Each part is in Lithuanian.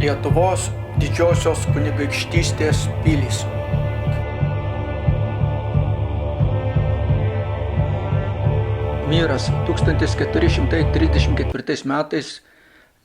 Lietuvos didžiosios kunigaikštystės pilys. Miras 1434 metais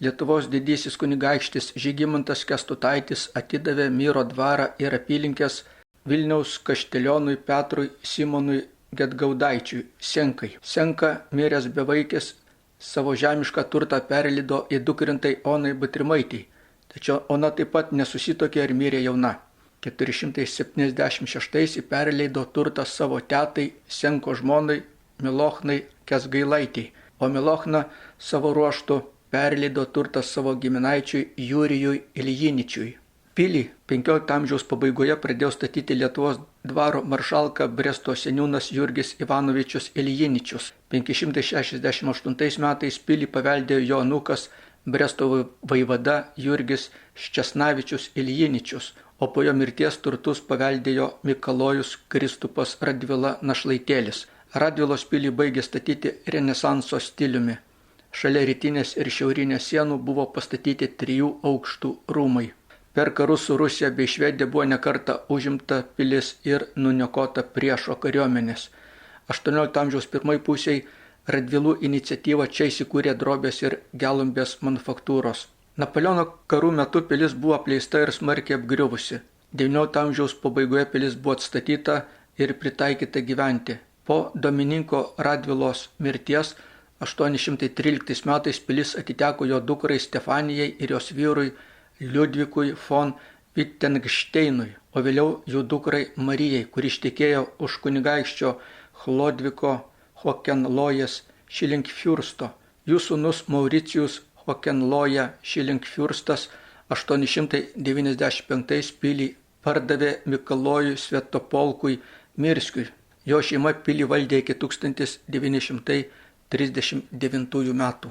Lietuvos didysis kunigaikštis Žygimantas Kęstutaitis atidavė Miro dvarą ir apylinkės Vilniaus kaštelionui Petrui Simonui Gedgaudaičiui Senkai. Senka, miręs bevaikis, savo žemišką turtą perleido į dukrintai Onai Butrimaitei, tačiau Ona taip pat nesusituokė ir mirė jauna. 476 perleido turtą savo tetai Senko žmonai Milochnai Kęsgailaitei, o Milochna savo ruožtu perleido turtą savo giminaičiui Jurijui Iljiničiui. Pilį 15 amžiaus pabaigoje pradėjo statyti Lietuvos dvaro maršalka Bresto seniūnas Jurgis Ivanovičius Iljiničius. 568 metais pilį paveldėjo jo anūkas Bresto vaivada Jurgis Ščesnavičius Iljiničius, o po jo mirties turtus paveldėjo Mikalojus Kristupas Radvila Našlaitėlis. Radvilos pilį baigė statyti renesanso stiliumi. Šalia rytinės ir šiaurinės sienų buvo pastatyti 3 aukštų rūmai. Per karus su Rusija bei Švedija buvo nekartą užimta pilis ir nuniokota priešo kariuomenės. 18 amžiaus pirmai pusiai Radvilų iniciatyva čia įsikūrė drobės ir gelumbės manufaktūros. Napoleono karų metu pilis buvo apleista ir smarkiai apgriuvusi. 19 amžiaus pabaigoje pilis buvo atstatyta ir pritaikyta gyventi. Po Domininko Radvilos mirties 813 metais pilis atiteko jo dukrai Stefanijai ir jos vyrui Liudvikui von Wittgensteinui, o vėliau jų dukrai Marijai, kuri ištekėjo už kunigaikščio Chlodviko Hohenlojas Schilingfürsto. Jų sūnus Mauricijus Hohenloja Schilingfürstas 895 pilį pardavė Mikalojui Svetopolkui Mirskiui. Jo šeima pilį valdė iki 1939 metų.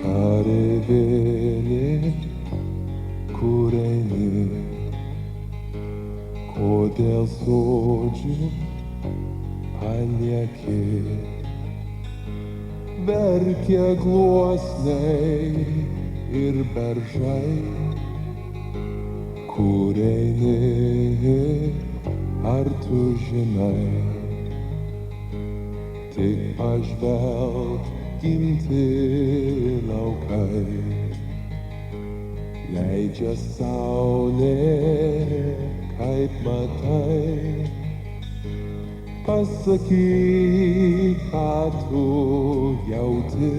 Kareivėlė, kur eini, kodėl sodžių palieki, verkia gluosniai ir beržai, kur eini, ar tu žinai, tik pažvelk gimti laukai, leidžia saulė, kaip matai. Pasakyk, ką tu jauti,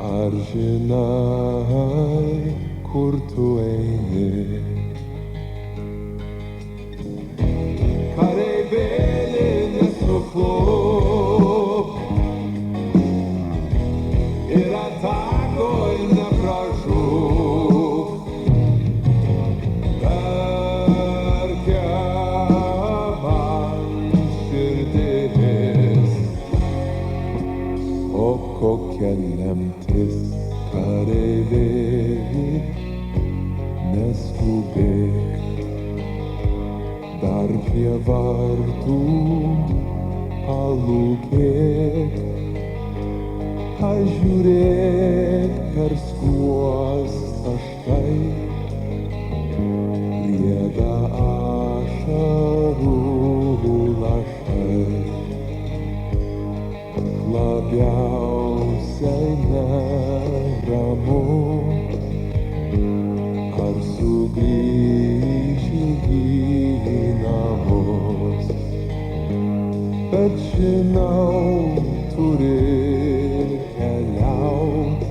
ar žinai, kur tu eini. Kareivėli, nesuklok ir atakoj nepražūk. Kokia lemtis, kareivėli, neskubėk, dar prie vartų palūkėk, pažiūrėk per skruostą štai, rieda ašarų lašai, labiausiai neramu, ar sugrįši į namus, bet žinau, turi keliaut,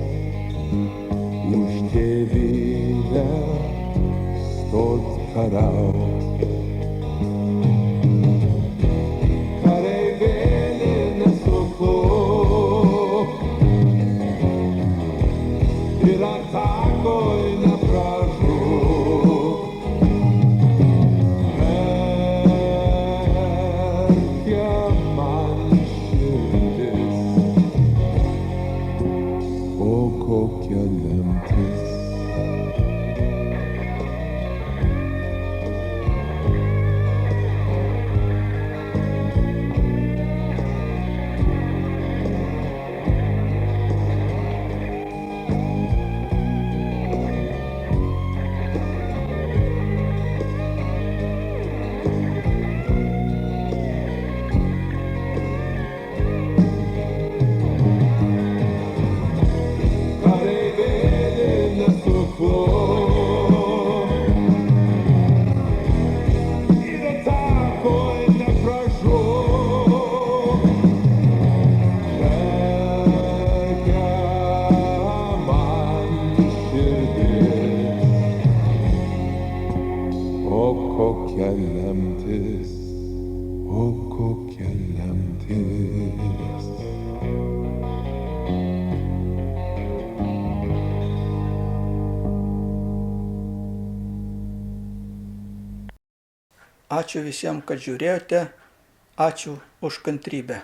už tėvynę stot kariaut. Ir atakoj nepražūk, verkia man širdis, o kokia lemtis. Ačiū visiems, kad žiūrėjote. Ačiū už kantrybę.